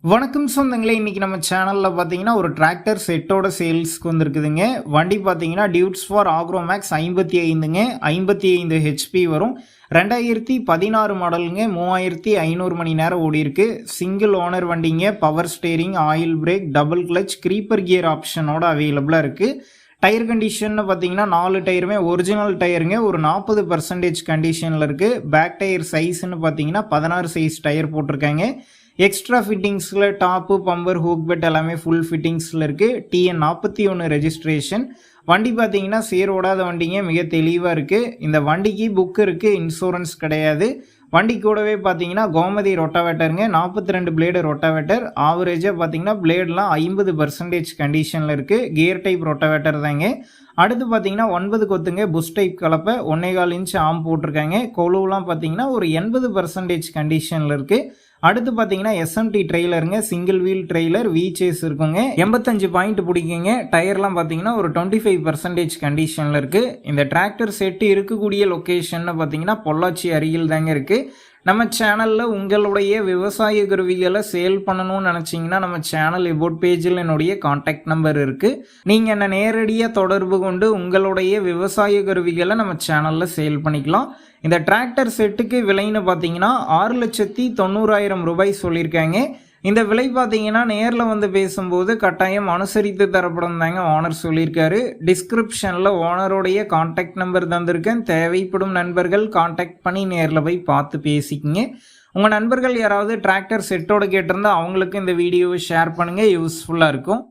வணக்கம் சொந்தங்களே, இன்னைக்கு நம்ம சேனலில் பார்த்தீங்கன்னா ஒரு டிராக்டர் செட்டோட சேல்ஸ்க்கு வந்துருக்குதுங்க. வண்டி பார்த்தீங்கன்னா டியூட்ஸ் ஃபார் ஆக்ரோமேக்ஸ் 55ங்க, 55 ஹெச்பி வரும். 2016 மாடலுங்க, 3500 மணி நேரம் ஓடி இருக்கு. சிங்கிள் ஓனர் வண்டிங்க. Power steering, oil brake, double clutch, creeper gear ஆப்ஷனோட அவைலபிளாக இருக்குது. டயர் கண்டிஷன் பார்த்தீங்கன்னா 4 டயருமே ஒரிஜினல் டயருங்க. ஒரு 40% கண்டிஷனில் இருக்குது. பேக் டயர் சைஸ்ன்னு பார்த்தீங்கன்னா 16 சைஸ் டயர் போட்டிருக்காங்க. எக்ஸ்ட்ரா ஃபிட்டிங்ஸில் டாப்பு, பம்பர், ஹூக் பெட் எல்லாமே ஃபுல் ஃபிட்டிங்ஸில் இருக்குது. TN 41 registration. வண்டி பார்த்தீங்கன்னா சேர் ஓடாத வண்டிங்க, மிக தெளிவாக இருக்குது. இந்த வண்டிக்கு புக் இருக்குது, இன்சூரன்ஸ் கிடையாது. வண்டி கூடவே பார்த்தீங்கன்னா கோமதி ரொட்டாவேட்டருங்க, 42 பிளேடு ரொட்டாவேட்டர். ஆவரேஜாக பார்த்தீங்கன்னா பிளேட்லாம் 50% கண்டிஷனில் இருக்குது. கியர் டைப் ரொட்டாவேட்டர் தாங்க. அடுத்து பார்த்தீங்கன்னா 9 கொத்துங்க, புஷ் டைப் கலப்பை, 1.25 இன்ச் ஆம் போட்டிருக்காங்க. கொழுவெலாம் பார்த்தீங்கன்னா ஒரு 80% கண்டிஷனில் இருக்குது. அடுத்து பார்த்தீங்கன்னா SMT ட்ரெய்லருங்க, சிங்கிள் வீல் ட்ரெய்லர், வீச்சேஸ் இருக்குங்க. 85 பாயிண்ட் பிடிக்குங்க. டயர்லாம் பார்த்தீங்கன்னா ஒரு 25% கண்டிஷனில் இருக்குது. இந்த டிராக்டர் செட்டு இருக்கக்கூடிய லொக்கேஷன் பார்த்தீங்கன்னா பொள்ளாச்சி அருகில் தாங்க இருக்குது. நம்ம சேனலில் உங்களுடைய விவசாய கருவிகளை சேல் பண்ணணும்னு நினச்சிங்கன்னா நம்ம சேனல் எபோட் பேஜில் என்னுடைய கான்டாக்ட் நம்பர் இருக்குது. நீங்கள் என்ன நேரடியாக தொடர்பு கொண்டு உங்களுடைய விவசாய கருவிகளை நம்ம சேனலில் சேல் பண்ணிக்கலாம். இந்த டிராக்டர் செட்டுக்கு விலைன்னு பார்த்தீங்கன்னா 6,90,000 ரூபாய் சொல்லியிருக்காங்க. இந்த விலை பார்த்தீங்கன்னா நேரில் வந்து பேசும்போது கட்டாயம் அனுசரித்து தரப்படும் தாங்க ஓனர் சொல்லியிருக்காரு. டிஸ்கிரிப்ஷனில் ஓனருடைய கான்டாக்ட் நம்பர் தந்திருக்கேன். தேவைப்படும் நண்பர்கள் கான்டாக்ட் பண்ணி நேரில் போய் பார்த்து பேசிக்கிங்க. உங்கள் நண்பர்கள் யாராவது டிராக்டர் செட்டோடு கேட்டிருந்தா அவங்களுக்கு இந்த வீடியோவை ஷேர் பண்ணுங்கள், யூஸ்ஃபுல்லாக இருக்கும்.